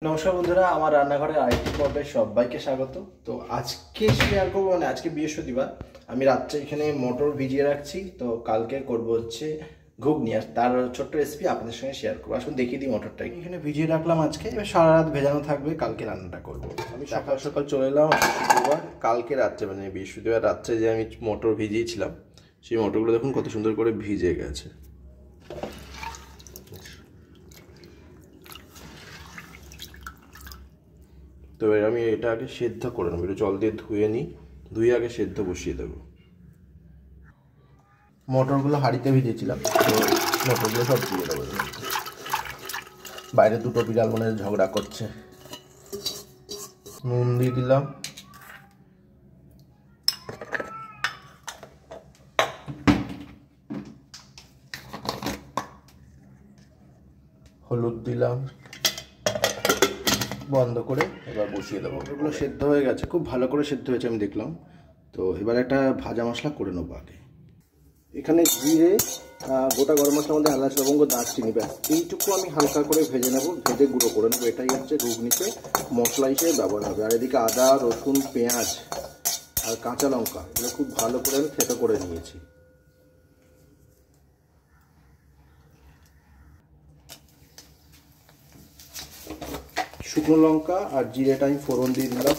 নমস্কার বন্ধুরা, আমার রান্নাঘরের আরেকটি পর্বে সবাইকে স্বাগত। তো আজকে শেয়ার করবো, মানে আজকে বৃহস্পতিবার, আমি রাত্রে এখানে মটর ভিজিয়ে রাখছি। তো কালকে করবো হচ্ছে ঘুগনি, আর তার ছোট্ট রেসিপি আপনাদের সঙ্গে শেয়ার করবো। আসুন দেখিয়ে দিই মটরটা এখানে ভিজিয়ে রাখলাম আজকে, এবার সারা রাত ভেজানো থাকবে, কালকে রান্নাটা করবো। আমি সকাল সকাল চলে এলাম শুক্রবার, কালকে রাত্রে মানে বৃহস্পতিবার রাত্রে যে আমি মটর ভিজিয়েছিলাম, সেই মটরগুলো দেখুন কত সুন্দর করে ভিজে গেছে। তো এবার আমি এটা আগে সেদ্ধ করে নেবো, একটু জল দিয়ে ধুয়ে নিই, ধুয়ে আগে সেদ্ধ বসিয়ে দেবো। মটরগুলো হাঁড়িতে ভিজেছিলাম, তো মটরগুলো সব দিয়ে দেবো। বাইরে দুটো বিড়াল মনে ঝগড়া করছে। নুন দিয়ে দিলাম, হলুদ দিলাম, বন্ধ করে এবার বসিয়ে দেবো। ওগুলো সেদ্ধ হয়ে গেছে, খুব ভালো করে সেদ্ধ হয়েছে আমি দেখলাম। তো এবার একটা ভাজা মশলা করে নেবো আগে। এখানে জিরে, গোটা গরম মশলার মধ্যে এলাচ, লবঙ্গ, দারচিনি, ব্যাস এইটুকু আমি হালকা করে ভেজে নেবো, ভেজে গুঁড়ো করে নেবো। এটাই হচ্ছে ঘুগনিতে মশলা হিসেবে ব্যবহার হবে। আর এদিকে আদা, রসুন, পেঁয়াজ আর কাঁচা লঙ্কা এগুলো খুব ভালো করে আমি থেতো করে নিয়েছি। শুকনো লঙ্কা আর জিরেটা আমি ফোড়ন দিয়ে দিলাম।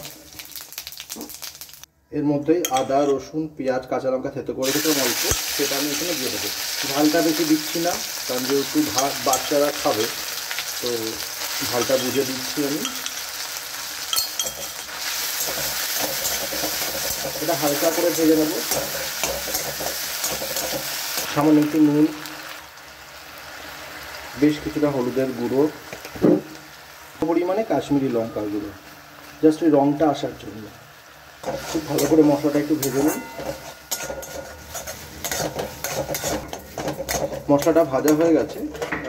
এর মধ্যেই আদা, রসুন, পেঁয়াজ, কাঁচা লঙ্কা থেতো করে দিতে অল্প, সেটা আমি এখানে দিয়ে দেবো। ঝালটা বেশি দিচ্ছি না, কারণ যেহেতু বাচ্চারা খাবে, তো ঝালটা বুঝে দিচ্ছি আমি। এটা হালকা করে ভেজে নেব। সামান্য একটু নুন, বেশ কিছুটা হলুদের গুঁড়ো, পরিমাণে কাশ্মীরি লঙ্কার গুঁড়ো, জাস্ট ওই রঙটা আসার জন্য। খুব ভালো করে মশলাটা একটু ভেজে নিই। মশলাটা ভাজা হয়ে গেছে,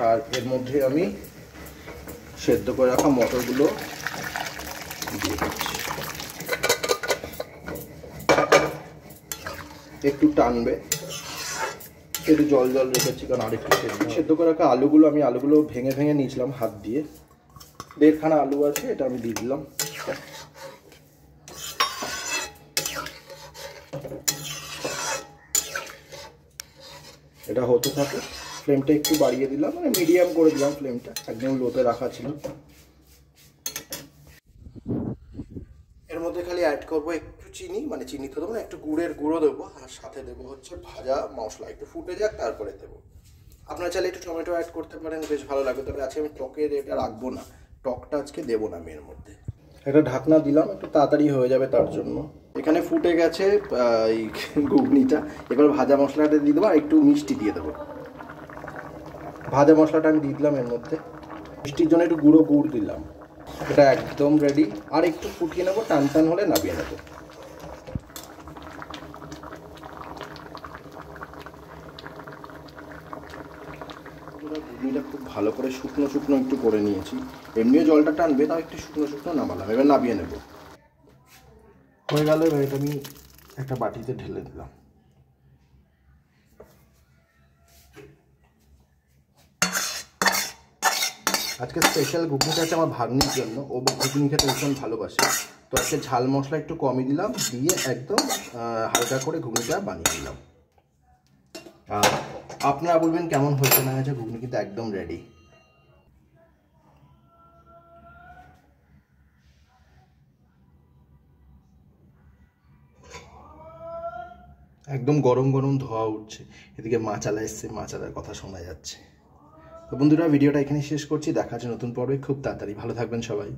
আর এর মধ্যে আমি সেদ্ধ করে রাখা মটরগুলো দিয়ে দিচ্ছি। একটু টানবে, একটু জল জল রেখেছি, কারণ আরেকটু সেদ্ধ করে রাখা আলুগুলো ভেঙে ভেঙে নিয়েছিলাম হাত দিয়ে। 1.5 খানা আলু আছে, এটা আমি দিয়ে দিলাম। এটা হতে থাকে, ফ্লেমটা একটু বাড়িয়ে দিলাম, মানে মিডিয়াম করে দিলাম ফ্লেমটা, একদম লোতে রাখা ছিল। এর মধ্যে খালি অ্যাড করবো একটু চিনি, মানে চিনি তো দেবো না, একটু গুড়ের গুঁড়ো দেবো, আর সাথে দেবো হচ্ছে ভাজা মশলা। একটু ফুটে যাক, তারপরে দেবো। আপনারা চাইলে একটু টমেটো অ্যাড করতে পারেন, বেশ ভালো লাগবে। তবে আজকে আমি টকের এটা রাখবো না, টকটা আজকে দেবো না আমি এর মধ্যে। একটা ঢাকনা দিলাম, একটু তাড়াতাড়ি হয়ে যাবে তার জন্য। এখানে ফুটে গেছে এই ঘুগনিটা। এবার ভাজা মশলাটা দিয়ে দেবো, আর একটু মিষ্টি দিয়ে দেবো। ভাজা মশলাটা আমি দিয়ে দিলাম এর মধ্যে, মিষ্টির জন্য একটু গুঁড়ো দিলাম। এটা একদম রেডি। আর একটু ফুটিয়ে নেবো, টান টান হলে নামিয়ে নেবো। ঘুগনিটা খুব ভালো করে শুকনো শুকনো একটু করে নিয়েছি, এমনিও জলটা টানবে, তাও একটু শুকনো শুকনো নামালাম। এবার নামিয়ে নেব। হয়ে গেল, এবার এটা আমি একটা বাটিতে ঢেলে দিলাম। আজকে স্পেশাল ঘুগনিটা আছে আমার ভাগ্নির জন্য, ও ঘুগনি খেতে ভীষণ ভালোবাসে। তো আজকে ঝাল মশলা একটু কমই দিলাম, দিয়ে একদম হালকা করে ঘুগনিটা বানিয়ে দিলাম। আপনারা বলবেন কেমন হয়েছে না হয়েছে। ঘুগনি কিন্তু একদম রেডি। একদম গরম গরম ধোয়া উঠছে, এদিকে মাচালা এসছে, মাচালার কথা শোনা যাচ্ছে। তো বন্ধুরা, ভিডিওটা এখানে শেষ করছি, দেখা হচ্ছে নতুন পর্বে খুব তাড়াতাড়ি। ভালো থাকবেন সবাই।